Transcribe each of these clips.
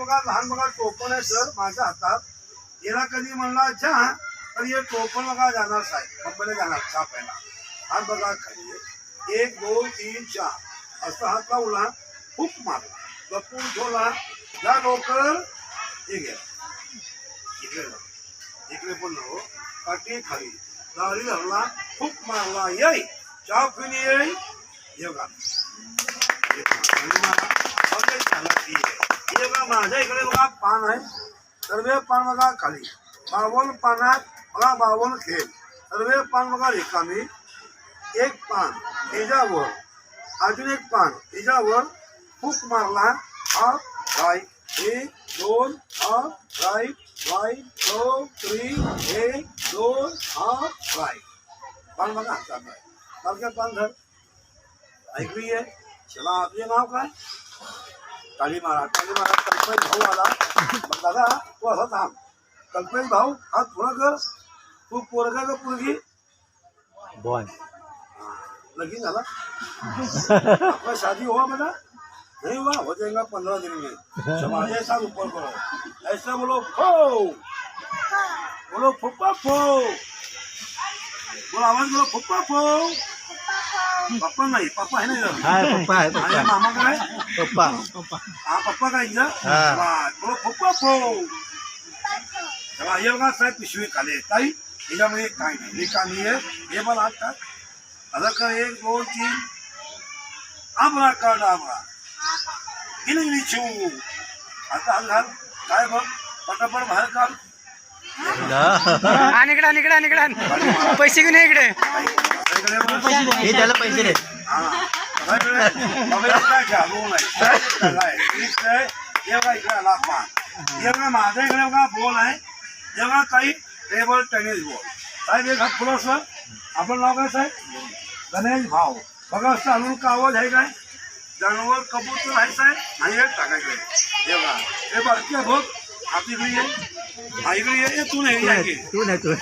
बघा लहान बघा टोपण आहे सर माझ्या हातात. याला कधी म्हणला चहा तर हे टोपण बघा जाणार साहेब मुंबईला जाणार चहा प्यायला. हात बघा खाली 1 2 3 4 असा हात लावला खूप मारला लपून ठेवला जा लवकर हे घ्या इकडे इकडे पण नको काठी खाली दाढी धरला खूप मारला येई चहा पिऊन येई हे बघा माझ्या इकडे बघा पान आहे सर्व पान बघा खाली 52 पानात बघा 52 खेळ सर्व पान बघा रिकामी. एक पान त्याच्यावर अजून एक पान त्याच्यावर फूक मारला हा राईट 1 2 हा राईट राईट 2 3 1 2 हा राईट पान बघा हातात आहे बारक्या पान धर ऐकली आहे. चला आपले नाव काय काली महाराज कल्पेश भाऊ आला दादा तू असा थांब कल्पेश भाऊ हात थोडा कर तू पोरगा का पोरगी बॉय लगीन झाला आपका शादी हुआ बेटा नहीं हुआ हो जाएगा 15 दिन में समाज ऐसा ऊपर करो ऐसा बोलो फो बोलो फुप्पा फो बोलो आवाज बोलो फुप्पा फो पप्पा नहीं पापा है ना इधर पप्पा है पप्पा मामा का है पप्पा हाँ पप्पा का इधर बोलो फुप्पा फो चला ये बघा साहेब पिशवी खाली काही याच्यामध्ये काय नाही रिकामी आहे हे पण आता आता कर 1 2 3 आमरा काढ आमरा गिलगिली चिऊ आता घाल काय बघ पटापट बाहेर काढ आणि इकडे पैसे घेऊन ये इकडे हे त्याला पैसे दे माझ्या इकडे बघा बॉल आहे जेव्हा काही टेबल टेनिस बॉल साहेब एक हात पुढं सर आपण नाव काय साहेब गणेश भाव बघा असं हलून का आवाज आहे काय जानवर कबूतर आहे साहेब नाही टाकायचं हे बघा हे बारकी आहे बघ आपली इकडे ये इकडे ये तू नाही तू नाही तू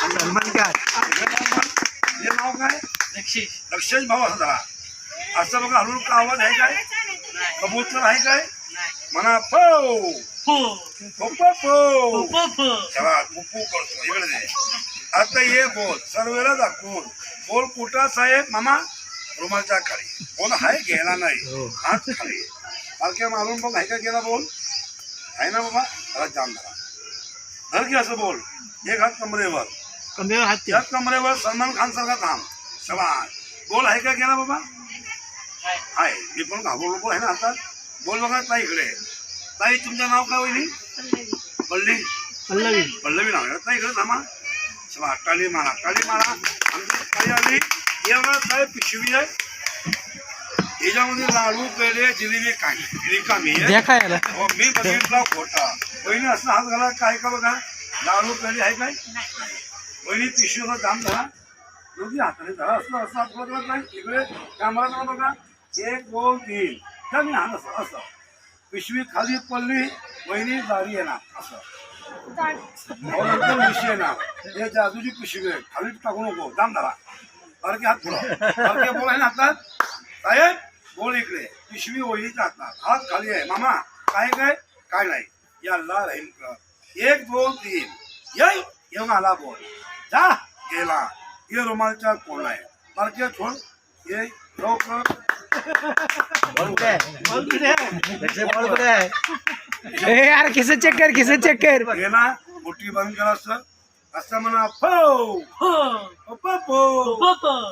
सलमान खान हे नाव काय लक्षेश भाऊ असं धरा असं बघा हलून का आवाज आहे काय कबूतर आहे काय म्हणा पो पप्पा पो चला पुप्पू करतो इकडे दे आता ये बोल सर्वेला दाखवून बोल कुठं साहेब मामा रुमालच्या खाली बोल हाय गेला नाही हात खाली हलक्या मारून बघ हाय का गेला बोल आहे ना बाबा त्याला जाम धरा धर की असं बोल एक हात कमरेवर हात कमरेवर सलमान खान सारखा थांब शबाश बोल आहे का गेला बाबा आहे मी पण घाबरलो बोल आहे ना हातात बोल बघा ताई इकडे ताई तुमचं नाव काय होईल पल्लवी पल्लवी नाव आहे ताई इकडे थांबा शबाश टाळी मारा आमची ताई आली एवढा ताई पिशवी आहे याच्यामध्ये लाडू पेढे जिलेबी काही रिकामी आहे मी बघितला खोटा वहिनी असं हात घाला काय का बघा लाडू पेढे आहे काय वहिनी पिशवीला दाम धरा दोघी हाताने धरा असं असं हात बघत नाही इकडे कॅमेरा बघा 1 2 3 कमी हात असं पिशवी खाली पडली वहिनी दारी येणार असं नंतर विषय येणार हे जादूची पिशवी आहे खाली टाकू नको दाम धरा बारके हात पुढं बारके बोल आहे ना हातात साहेब बोल इकडे पिशवी वहिनीच्या हातात हात खाली आहे मामा काय काय नाही याला राहील कर 1 2 3 येऊन आला बोल जा गेला हे रुमालच्या कोण आहे बारके थोड ये लवकर यार किसे चेक कर गेला मोठी बंद करा सर असं म्हणा फो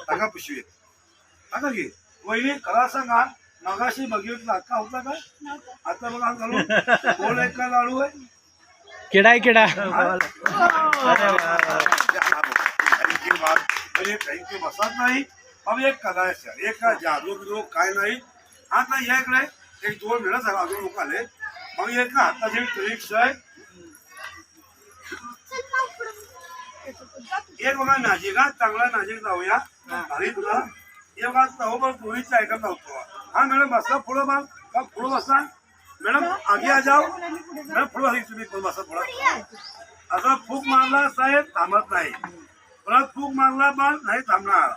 टाका पिशवी टाका की वहिनी खरा सांगा मगाशी बघितला का होता काय आता बघा घालून बोल एक का लाडू आहे किडा थँक्यू बसत नाही अब एक कदा सर एक का जादू बिदू काय नाही आता या इकडे एक 2 मिनिट झाला अजून लोक आले मग एक हाताची ट्रिक्स आहे एक बघा नाशिक चांगला नाशिक जाऊया भारी तुला हे बघा तहोबर पोळीचा आयटम लावतो हाँ मैडम बसा पुढं मग पुढं बसा मैडम आगे आ जाओ मैडम पुढं आली तुम्ही पुढं बसा पुढं असा फूक मारला साहेब थांबत नाही परत फूक मारला पण नाही थांबणार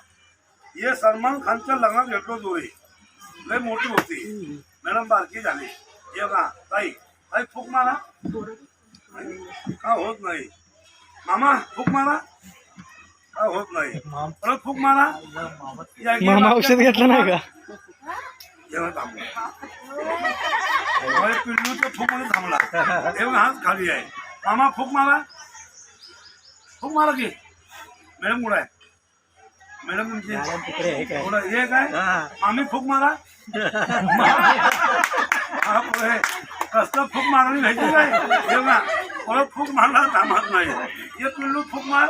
हे सलमान खानच्या लग्नात भेटलो जोडी लय मोठी होती मॅडम बारकी झाली हे बघा ताई ताई फूक मारा का होत नाही मामा फूक मारा का होत नाही परत फूक मारा मामा औषध घेतलं नाही का जेव्हा थांबला पिल्लूच्या फूक मध्ये थांबला तेव्हा हात खाली आहे मामा फूक मारा की मॅडम कुठं आहे मॅडम तुमची कुठं हे काय आम्ही फूक मारा हा पुढे कसलं फूक मारली माहिती काय तेव्हा परत फूक मारला थांबत नाही हे पिल्लू फूक मार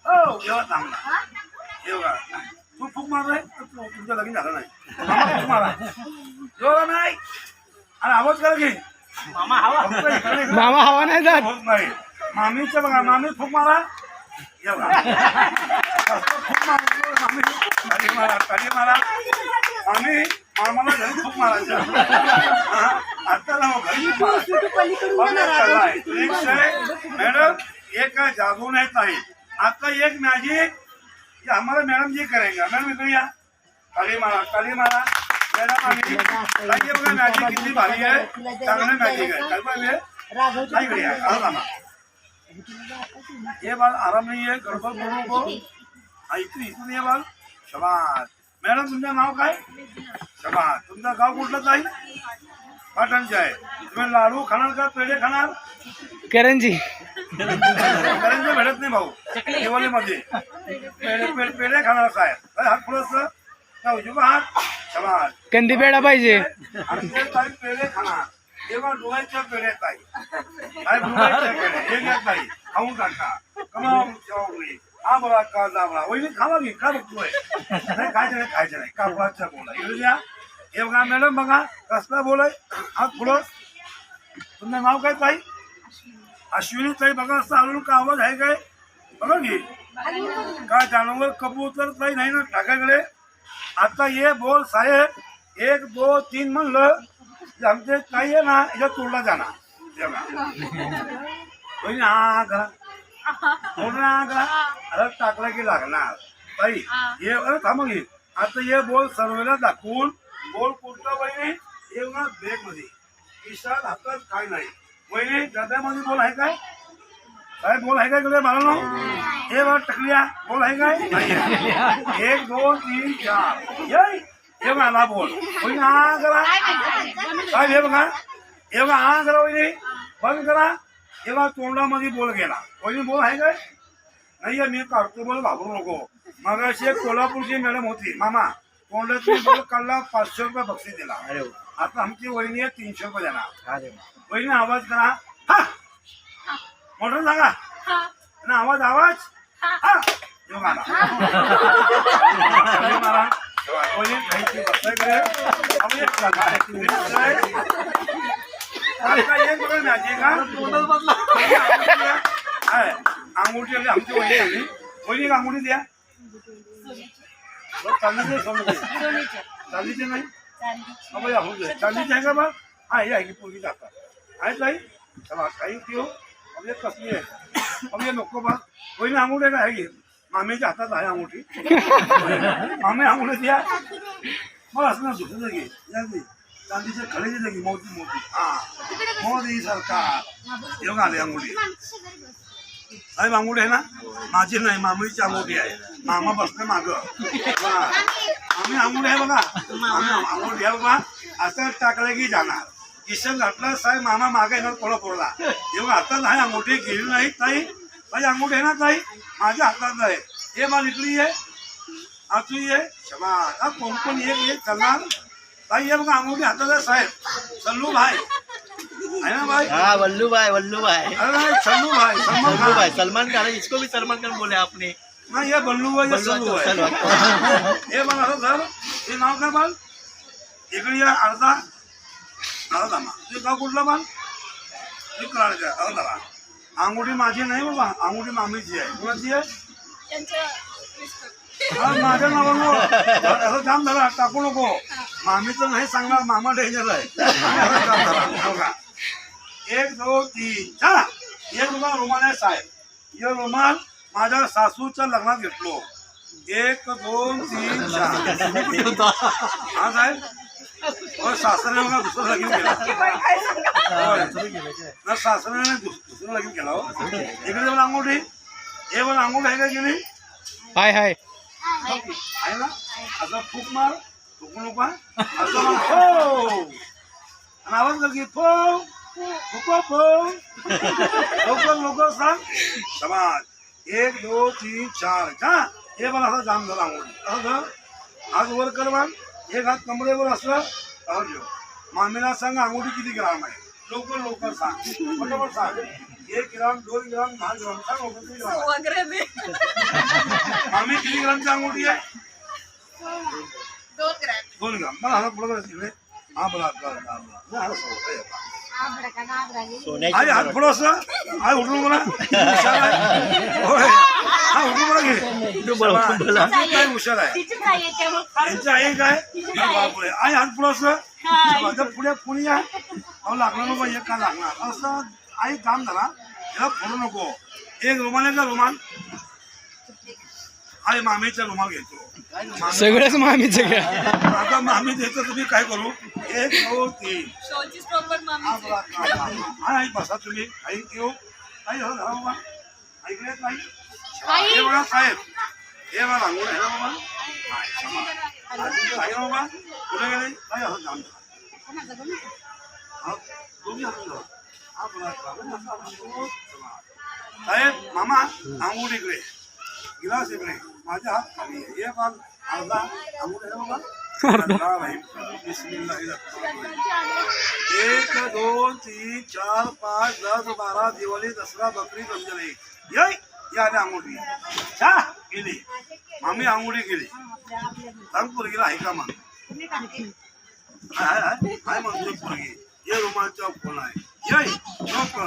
हो जेव्हा थांबला तेव्हा तू फूक मारलाय तुमचं लगीन झालं नाही मामा फूक मारा जेव्हा नाही आणि आवाज करा की मामा हवा नाही जात होत नाही मामीचं बघा मामी फूक मारा एवढा फूक मारा मामी ताली मारा आम्ही मामाला घरी फूक मारायचं आता ना घरी मैडम एक जादू नहीं ताई आपका एक मैजिक हमारे मैडम जी करेंगे मैडम इकडे या ताली मारा मैडम आम्ही ताई बघा मॅजिक किती भारी आहे चांगलं मॅजिक आहे काय पाहिजे इकडे या ये बाल आराम नहीं है गडबड करू नको इथून ये बाल शबास मॅडम तुमचं नाव काय शबास तुमचं गाव कुठलं ताई पाटणचं आहे तुम्ही लाडू खाणार का पेढे खाणार करंजी करंजी भेटत नाही भाऊ दिवाळीमध्ये पेढे खाणार काय हात पुढं उजवा हात शबास कंदी पेढा पाहिजे आमचे ताई पेढे खाणार तेव्हा डोळ्याच्या पेढे ताई काय डोळ्याच्या पेढे हे घ्या ताई खाऊन टाका कमावून ठेवली हा बघा का जाबळा वहिनी खावा की का बघतोय नाही खायचं नाही कापडाच्या बोला इकडे द्या हे बघा मॅडम बघा कसला बोलाय हात पुढं तुमचं नाव काय ताई अश्विनी ताई बघा असं हळूहळू का आवाज आहे काय बघा की का जानवर कबूतर ताई नाही ना टाकाकडे आता ये बोल साहेब 1 2 3 म्हणलं आमचे ताई आहे ना याच्या तोडला जाणार हे बघा वहिनी हा करा अरे टाकला की लागणार ताई हे अरे थांब घे आता हे बोल सर्वेला दाखवून बोल कुठला वहिनी हे ना बॅग मध्ये खिशात हातात काय नाही वहिनी डब्यामध्ये बोल आहे काय काय बोल आहे काय कडे मला ना हे बघ टकलिया बोल आहे काय 1 2 3 4 हे मला बोल वहिनी हा करा काय हे बघा हे बघा हा करा वहिनी बंद करा तेव्हा तोंडामध्ये बोल गेला वहिनी बोल आहे काय नाही मी काढतो बोल घाबरू नको मग अशी एक कोल्हापूरची मॅडम होती मामा तोंडाची बोल काढला 500 रुपये बक्षीस दिला आता आमची वहिनी आहे 300 रुपये देणार वहिनी आवाज करा हा मोठं सांगा ना आवाज हा मारा वहिनी खायची बसाय करे अंगूठी आमची वहिनी आली वहिनी अंगूठी द्या चांदीचे नाही चांदीचे आहे का बा आहे की पोरगी जातात आहे ताई चला काही ठेव अभी कसली आहे अभी नको बा वहिनी अंगूठी काय आहे की मामीच्या हातात आहे अंगूठी मामी अंगूठी द्या मग असं ना दुसरं घे चांदीचे खडेची जागी मोठी हा मोदी सरकार येऊन आले अंगुठी साहेब अंगुठी आहे ना माझी नाही मामीची अंगुठी आहे मामा बसले माग आम्ही अंगुठी आहे बघा अंगुठी आहे बघा असं टाकलं की जाणार किशन घातला साहेब मामा मागे येणार कोल्हापूरला येऊन हातात आहे अंगुठी गेली नाही ताई ताई अंगुठी आहे ना ताई माझ्या हातात आहे हे मला इकडली आहे तू ये शबा हा कोण एक चालणार ताई ये बघा अंगूठी हातात आहे साहेब सल्लू भाई है ना भाई हाँ वल्लू भाई अरे सल्लू भाई सलमान खान इसको भी सलमान खान बोले आपने ना ये बल्लू भाई ये सल्लू भाई हे बघा असं सर हे नाव काय बाल इकडे या अर्धा ते गाव कुठला बाल करायचं अर्धा अंगूठी माझी नाही बाबा अंगूठी मामीची आहे कोणाची आहे माझ्या नावानं असं जाम झाला टाकू नको मामीचं नाही सांगणार मामा डेंजर आहे 1 2 3 चला हे रुमाल रुमाल आहे साहेब हे रुमाल माझ्या सासूच्या लग्नात घेतलो 1 2 3 4 हा साहेब सासऱ्याने बघा दुसरं लगीन केला ना, सासऱ्याने दुसरं लगीन केला हो. इकडे पण अंगोठी, हे पण अंगोठी आहे का की नाही? हाय हाय आहे ना. असं फूक मार, फुकू नका असं म्हण, हो. आणि आवाज कर की फो फुको फो. लवकर लवकर सांग. समाज 1 2 3 4 का हे पण असं जाम झाला अंगोठी. असं हात वर कर मान, एक हात कमरेवर असलं ठेव. मामीला सांग अंगोठी किती ग्राम आहे, लवकर लवकर सांग, बरोबर सांग. 1 ग्राम 2 ग्राम 10 ग्राम सांग लवकर. किती ग्राम आहे? मामी किती ग्रामची अंगोठी आहे? 2 ग्राम. मला हात पुढे तिकडे. हा बोला आई हात पुढं असं आई उठून बोला. हुशार आहे. होय हा उठून बोला घे. काय हुशार आहे यांची आई काय बापरे. आई हात पुढं असं पुढे पुणे या. अहो लागणार नको एक का लागणार असं आई काम झाला याला फोडू नको. एक रुमाल आहे का रुमाल? आई मामीचा रुमाल घेतो. सगळंच मामीचं का? आता मामी देतो तुम्ही काय करू. 1 2 3 आई बसा तुम्ही. आई घेऊ आई हो झाला बाबा ऐकले नाही. हे बघा साहेब हे बघा अंगोळ हे बाबा आहे बाबा कुठे गेले काय असं जाम साहेब मामा अंगूठ इकडे गिलास इकडे माझ्या हात खाली आहे. हे बघ अर्धा अंगूठ आहे बाबा. 1 2 3 4 5 10 12 दिवाळी दसरा बकरी रमजान ये आले अंगोठी छा गेली मामी अंगोठी गेली. सांग पोरगीला आहे का मग हाय म्हणतो पोरगी. ये रुमालचा फोन आहे ये नको.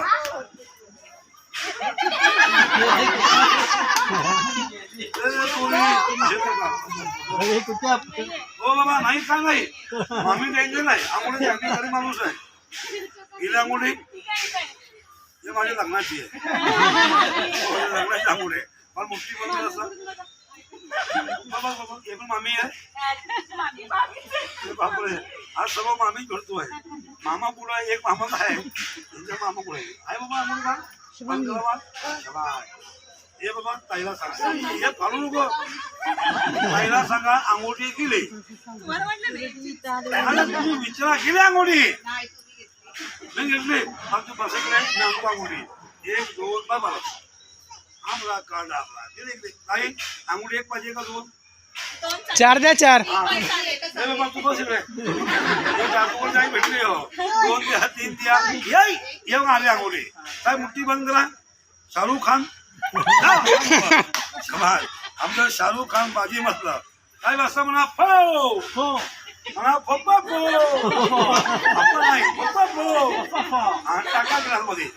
हो बाबा नाही का नाही मामी टेन्शन आहे. अंगोठी चांगली माणूस आहे. गेली अंगोठी हे माझ्या लग्नाची आहे. लग्नाची अंगोठी पण मोठी बनवली असं बाबा बाबा हे पण मामी आहे. बापरे आज सर्व मामी घडतोय. मामा पुढे आहे एक मामा आहे त्यांच्या मामा पुढे आहे बाबा अंगोठी का हे बाबा ताईला सांगा हे फाडू नको. ताईला सांगा अंगोठी गेली विचारा गेली अंगोठी नाही घेतली फक्त बसकडे अंगोठी 1 2 बाबा आमला काढ आपला गेली ताई अंगोठी 1 पाहिजे का 2? 4 द्या 4. हे बाबा तू बस इकडे जागोवर जाई भेटली हो 2 द्या 3 द्या येऊ आले अंगोठी. काय मुठ्ठी बंद करा. शाहरुख खान समाज आमचं शाहरुख खान बाजी म्हटलं काय असं म्हणा फो म्हणा पप्पा पप्पा नाही पप्पा आणि टाका ग्लासमध्ये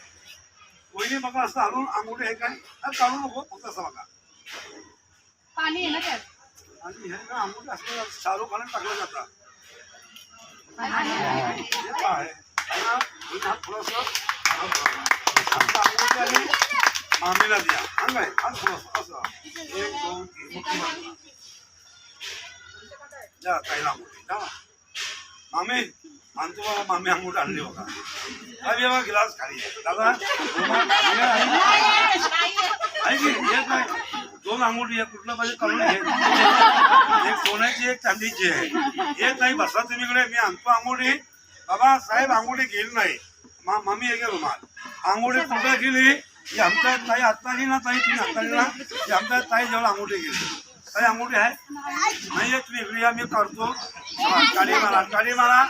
वहिनी बघा असं हलून अंगोठी आहे काय काढू नको फक्त असं बघा पाणी आहे ना त्यात. आणि हे ना अंगोठी असं शाहरुख खान टाकलं जातं. थोडस मामीला द्या अंगाय आज थोडस असं 1 2 3 जा ताईला अंगोठी जा मामी आणतो बाबा. मामी अंगोठी आणली बघा. काय बाबा गिलास खाली दादा आहे की येत नाही. 2 अंगोठी आहे कुठलं पाहिजे करून घे. एक सोन्याची एक चांदीची आहे. एक नाही बसा तुम्ही इकडे मी आणतो अंगोठी. बाबा साहेब अंगोठी गेली नाही. मामी एक रुमाल अंगोठी कुठं गेली ही आमच्या ताई आत्ता गेली ना ताई तुम्ही आत्ता गेला ही आमच्या ताई जवळ अंगोठी गेली. काही अंगोठी आहे नाही तुम्ही इकडे या मी काढतो. गाडी मारा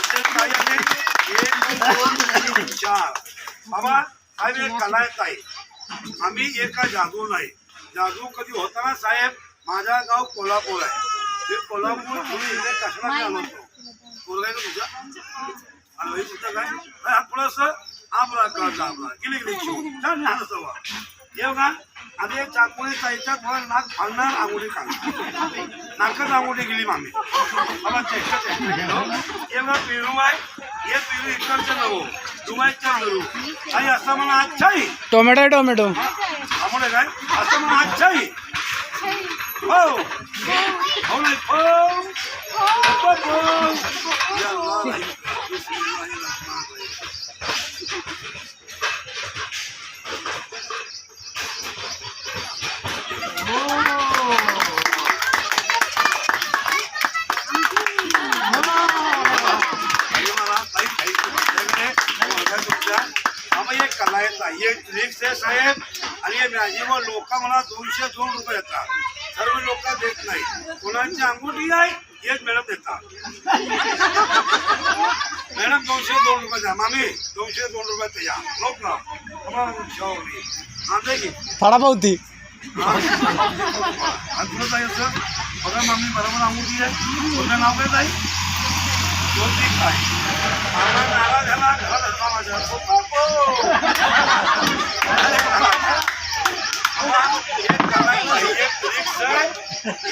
ताई आले 1 2 3 4 बाबा साहेब एक कला आहे ताई. आम्ही एका जादू नाही. जादू कधी होता ना साहेब माझा गाव कोल्हापूर आहे. ते कोल्हापूर तुम्ही इकडे कशाला आलो होतो बोलायचं तुझं आणि तुझं काय थोडंसं आमला कळता आपला गेली छान सवा हे बघा आधी चाकूने ताईच्या थोडा नाक फाडणार अंगोठी काढणार नाकात अंगोठी गेली मामी बाबा चेष्टा हे बघा पेरू आहे हे पेरू इकडचं नवो दुबाईच्या नवो आणि असं म्हणा अच्छाई टोमॅटो आंबोडे काय असं म्हणा अच्छाई हो हो नाही आणि मला काही काही तुमच्याकडे तुमच्या आम्ही एक कला येत नाही एक ट्रिक्स आहे साहेब आणि हे मॅजिकवर लोक मला 202 रुपये देतात सर्व लोक देत नाही कोणाची अंगुठी आहे एक मॅडम देतात मॅडम 202 रुपये द्या मामी 202 रुपये द्या लोक ना आणते की फडा पावती आणि तुला जायचं बघा मामी बरोबर अंगुठी आहे तुझं नाव काय ताई दोन तीन काय मला नारा झाला घरात असला माझ्या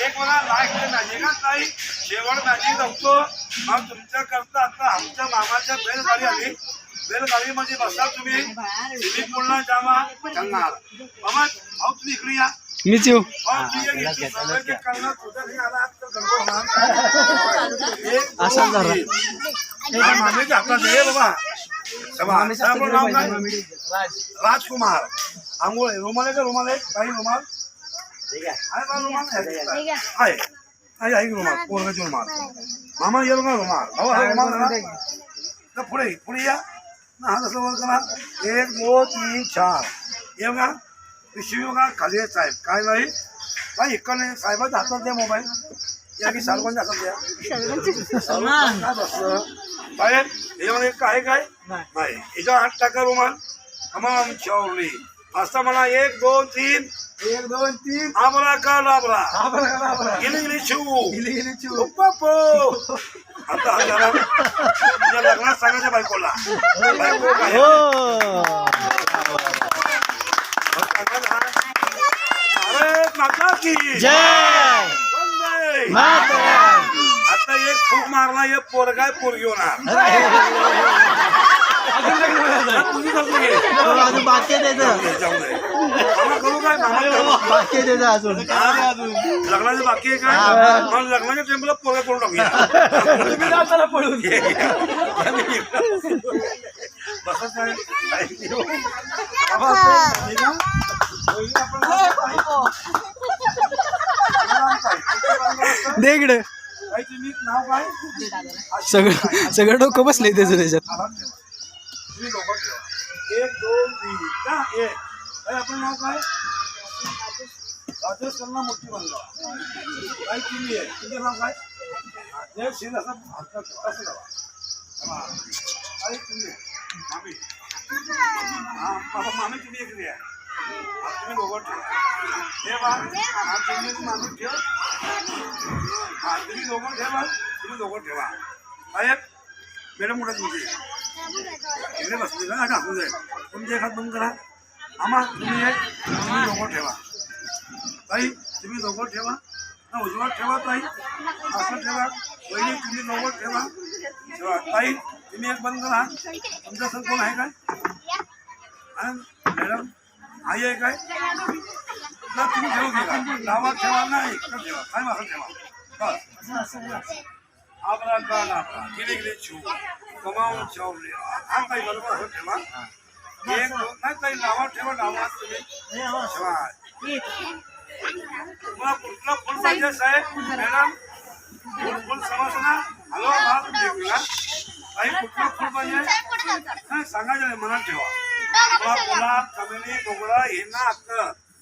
एक मला लास्ट मॅजिक ताई शेवट मॅजिक धावतो मग तुमच्या करता आता आमच्या मामाच्या बैलगाडी आली बैलगाडीमध्ये बसा तुम्ही स्विमिंग पूलला जावा सांगणार मामा भाऊ तुम्ही इकडे या मीच येऊ असं मामीच्या हातात आहे बाबा नाव काय राजकुमार आंघोळ रुमाल आहे का रुमाल आहे काही रुमाल आहे बा रुमाल आहे आहे रुमाल पोरगाची रुमाल मामा ये बघा रुमाल भाऊ हा रुमाल तर पुढे पुढे या हा कसं वर करा 1 2 3 4 ये बघा पिशवी बघा खाली आहे साहेब काय नाही काय इकडे साहेबाच्या हातात द्या मोबाईल या की साहेबांच्या हातात द्या साहेब हे मला काय काय नाही याच्या हात टाका रुमाल तमाम चौली असं म्हणा 1 2 3 1 2 3 आबरा का लाबरा गिली गिली छू पप्पो आता हा झाला तुझ्या लग्नात सांगायच्या बायकोला बायको काय भारत माता की जय वंदे मातरम. आता एक फूक मारला एक पोरगाय पोरगी होणार तुझी करतो घे अजून बाकी आहे त्याचं जाऊ दे मामा करू काय मामा बाकी आहे त्याचं अजून लग्नाचं बाकी आहे काय मग लग्नाच्या टेम्पला पोरगा करून टाकूया तुम्ही जाताना पळून बसत नाही बाबा असं आहे का? पहिली आपण दे इकडे काय तुम्ही नाव काय सगळं डोकं बसलंय त्याचं त्याच्यात आराम ठेवा तुम्ही लोक ठेवा 1 2 3 का 1 काय आपण नाव काय राजेश कन्ना मोठी बनला काय तुम्ही आहे तुझं नाव काय जय श्री असं लावा काय तुम्ही मामी हा बाबा मामी तुम्ही इकडे आहे तुम्ही दोघं ठेवा ठेवा हा तुम्ही मामी ठेव हा तुम्ही दोघं ठेवा तुम्ही दोघं ठेवा साहेब मॅडम कुठे तुमची इकडे बसले का टाकू दे तुमचे एखाद बंद करा आम्हा तुम्ही एक तुम्ही दोघं ठेवा ताई तुम्ही दोघं ठेवा ना उजवा ठेवा ताई असं ठेवा वहिनी तुम्ही दोघं ठेवा ठेवा ताई तुम्ही एक बंद करा तुमचा सर कोण आहे काय आणि मॅडम आई आहे काय ना तुम्ही ठेवू घ्या गावात ठेवा नाही इकडं ठेवा काय असं ठेवा बस आपला गाणं आपला गिले गिले छू कमावून छावले हा काही बरोबर असं ठेवा एक नाही काही नावात ठेवा नावात तुम्ही ठेवा तुम्हाला कुठला फुल पाहिजे साहेब मॅडम फुल समजना हॅलो हा तुम्ही काही कुठला फुल पाहिजे नाही सांगायचं नाही मनात ठेवा तुम्हाला गुलाब चमेली मोगरा हिना हक्क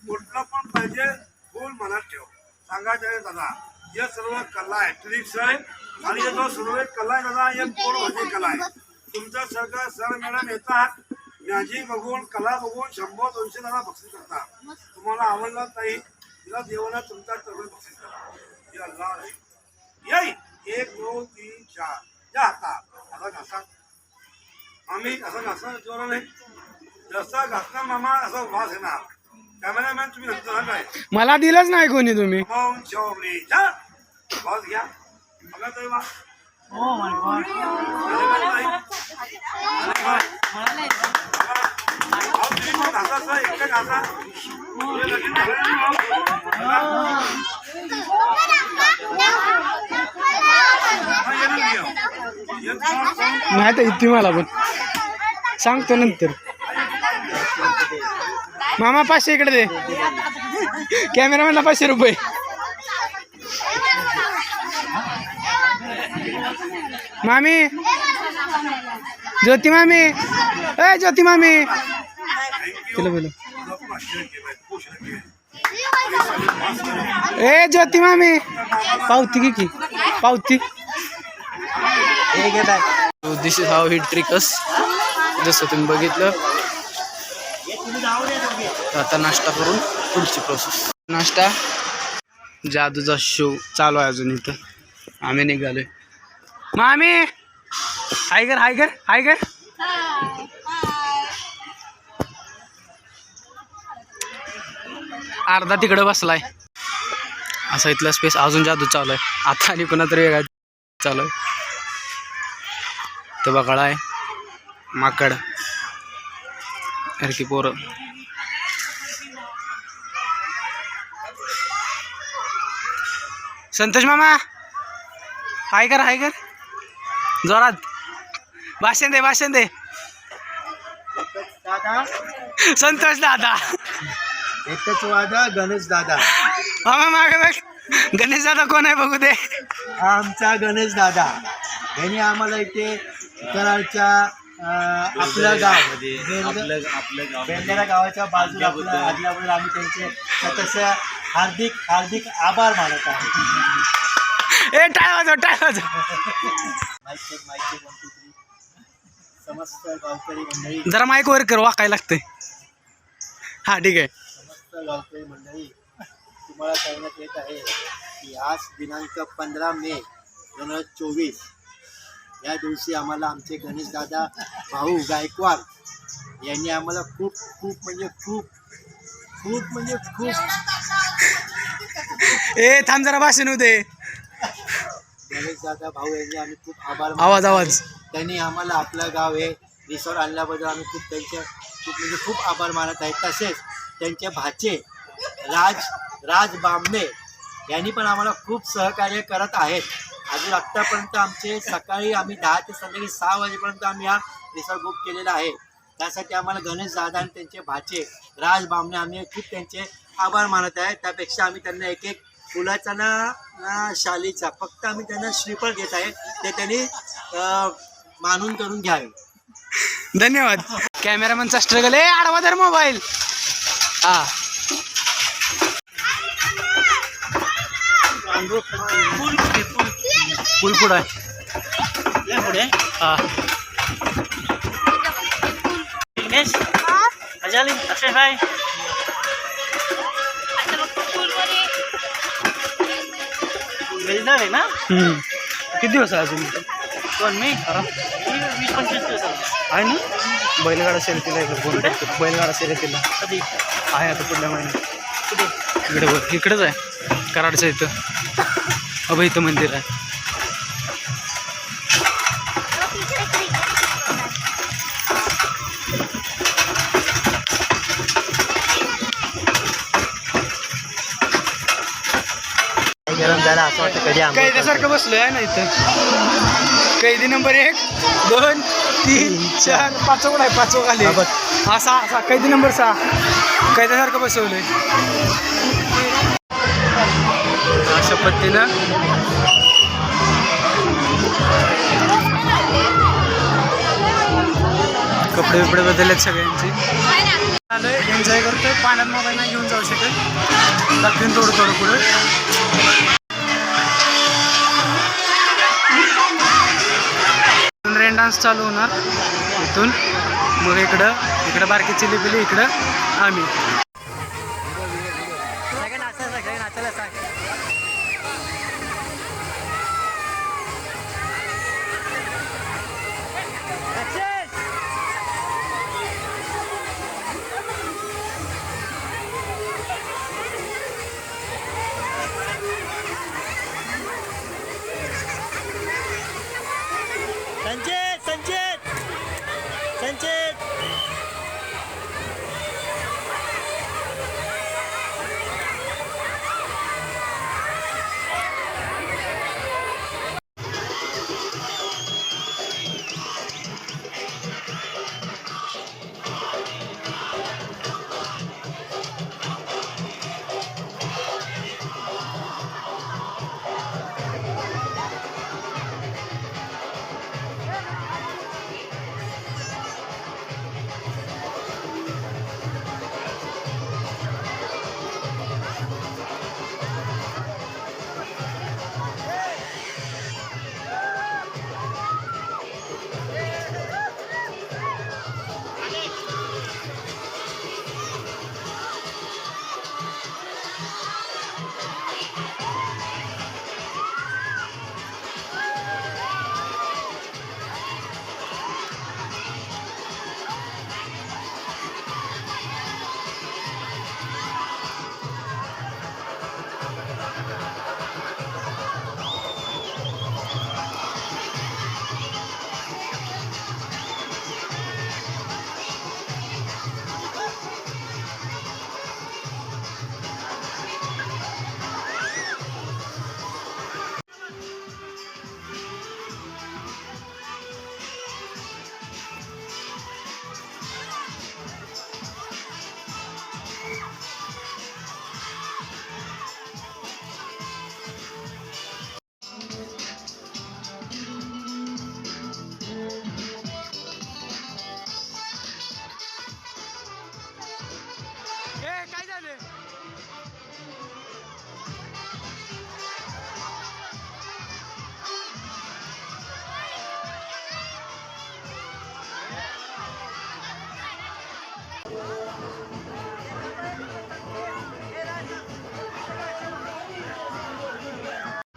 कुठलं पण पाहिजे फुल मनात ठेव सांगायचं आहे दादा हे सर्व कला आहे ट्रिक्स आहे आणि हे जो सर्व कला आहे दादा हे पोट म्हणजे कला आहे तुमचं सगळं सर मॅडम येतात मॅजिक बघून कला बघून 100-200 दादा बक्षीस करतात तुम्हाला आवडलं नाही तिला देवाला तुमच्या चरण बक्षीस करा अल्लाह येई 1 2 3 4 या हातात असं घासा आम्ही असं घासा जोराने जसा घासला मामा असा वास येणार कॅमेरामॅन तुम्ही नंतर काय मला दिलंच नाही कोणी तुम्ही मौन चौबली जा वास घ्या बघा तरी वास घासा एकटा घासा नाही तर इथे मला पण सांगतो नंतर मामा 500 इकडे दे. कॅमेरामॅनला 500 रुपये. मामी, ज्योती मामी, ए ज्योती मामी, तिला बोल. ए ज्योती मामी, पावती की पावती. दिस इज हाऊ ही ट्रिकस. जसं तुम्ही बघितलं. आता नाश्ता करून पुढची प्रोसेस. नाश्ता, जादूचा शो चालू आहे अजून इथं. आम्ही निघालोय. मामी, हाय कर हाय कर हाय कर. अर्धा तिकडं बसलाय. असा इथला स्पेस. अजून जादू चालू आहे. आता आणि कोणातरी वेगळा चालू आहे. तो बघाळा आहे. माकड की पोरं. संतोष मामा, हाय कर हाय कर जोरात. भाषण दे भाषण दे. संतोष दादा. एकच वादा गणेश दादा. मामा मागे बघ. गणेश दादा कोण आहे बघू दे. हा आमचा गणेश दादा. यांनी आम्हाला इथे कराडच्या आपलं गाव बेंडेरा गावाच्या बाजूला आदल्याबद्दल आम्ही त्यांचे स्वतःच्या हार्दिक हार्दिक आभार मानत आहे. ए टाळ वाजव टाळ वाजव. समस्त गावकरी मंडळी, जरा माईक वर कर, वाकाय लागतंय. हा ठीक आहे. समस्त गावकरी मंडळी, तुम्हाला सांगण्यात येत आहे की आज दिनांक 15 मे 2024 या दिवशी आम्हाला आमचे गणेश दादा भाऊ गायकवाड यांनी आम्हाला खूप खूप म्हणजे खूप खूप म्हणजे खूप. ए थांब जरा भाषण होऊ दे. गणेश दादा भाऊ यांनी आम्ही खूप आभार आवाज आवाज. त्यांनी आम्हाला आपलं गाव हे रिसॉर्ट आणल्याबद्दल आम्ही खूप त्यांचे खूप आभार मानत आहे. तसेच त्यांचे भाचे राज बामणे यांनी पण आम्हाला खूप सहकार्य करत आहेत. अजून आत्तापर्यंत आमचे सकाळी आम्ही 10 ते संध्याकाळी 6 वाजेपर्यंत आम्ही हा रिसॉर्ट बुक केलेला आहे. त्यासाठी आम्हाला गणेश दादा आणि त्यांचे भाचे राज बामणे आम्ही खूप त्यांचे आभार मानत आहे. त्यापेक्षा आम्ही त्यांना एक एक फुलाचा ना शालीचा फक्त आम्ही त्यांना श्रीफळ घेत आहे. ते त्यांनी मानून करून घ्यावे. धन्यवाद. कॅमेरामॅनचा स्ट्रगल. ए आडवा धर मोबाईल. हा फुल पुढं आहे. पुढे हा अक्षय भाई आहे ना. किती दिवस आहे अजून. कोण मी 20-25 दिवस आहे ना. बैलगाडा शर्यतीला फोन करतो. बैलगाडा शर्यतीला कधी आहे आता पुढल्या महिन्यात. इकडे बघ, इकडेच आहे कराडच्या इथं. इथं मंदिर आहे. गरम झाला असं वाटतं कधी कैद्यासारखं बसलोय आहे ना इथं. कैदी नंबर 1 2 3 4 5 आहे. 5 खाली. हा 6 कैदी नंबर 6 कैद्यासारखं बसवलंय. अशा पद्धतीनं कपडे बिपडे बदललेत सगळ्यांची. आलोय एन्जॉय करतोय. पाण्यात मोबाईल नाही घेऊन जाऊ शकत. लागतील थोडं थोडं पुढं. रेन डान्स चालू होणार इथून. मग इकडं बारकी चिली पिली. इकडं आम्ही संचित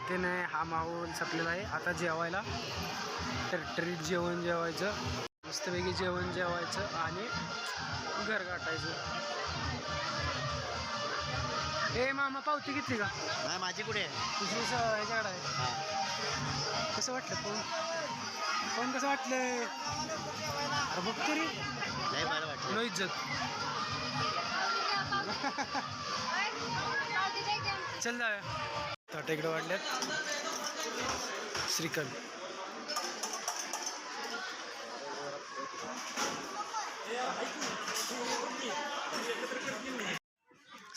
ते नाही हा माहोल संपलेला आहे. आता जेवायला तर ट्रीट जेवण जेवायचं, मस्तपैकी जेवण जेवायचं आणि घर गाठायचं. ए मामा पावती घेतली का? नाही माझी कुठे आहे? तुझी ह्याच्याकडे आहे. कसं वाटलं फोन कसं वाटलं? अरे बघ तरी नाही बरं वाटलं. नो इज्जत. चल जाऊया. ताट इकडे वाढल्यात. श्रीखंड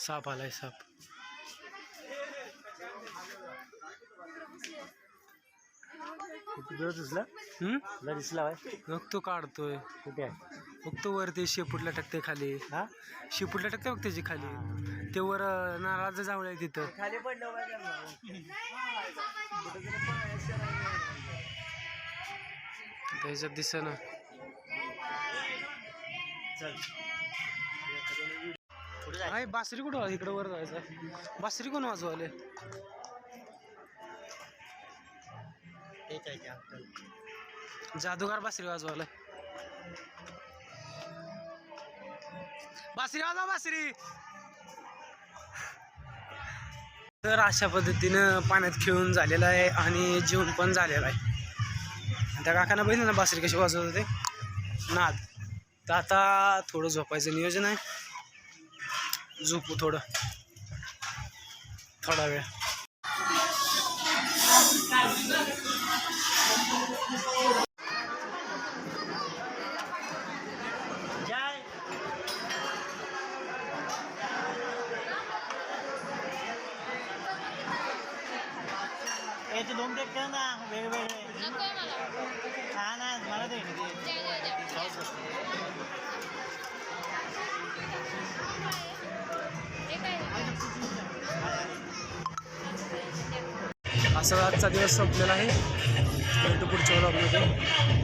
साप आलाय साप. दिसला दिसला बघ तो काढतोय. कुठे आहे? बघ तो वर ते शेपूटला टकते खाली. हा शेपूटला टकते बघ त्याची खाली. ते वर नारळाचं जावळ आहे तिथं. खाली पडलं त्याच्यात दिसेना. चल आहे बासरी कुठं इकडे वर जायचं. बासरी कोण वाजवाले? जादूगार बासरी वाजवायला. बासरी वाजवा बासरी. तर अशा पद्धतीनं पाण्यात खेळून झालेलं आहे आणि जेवण पण झालेलं आहे. त्या काकांना बघितलं ना बासरी कशी वाजवत होते नाद. तर आता थोडं झोपायचं नियोजन आहे. झोपू थोडा वेळ. याचे दोन टेक कर ना वेगवेगळे. नकोय मला. हा ना मला दे. असा आजचा दिवस संपलेला आहे. पुढच्या व्लॉगमध्ये.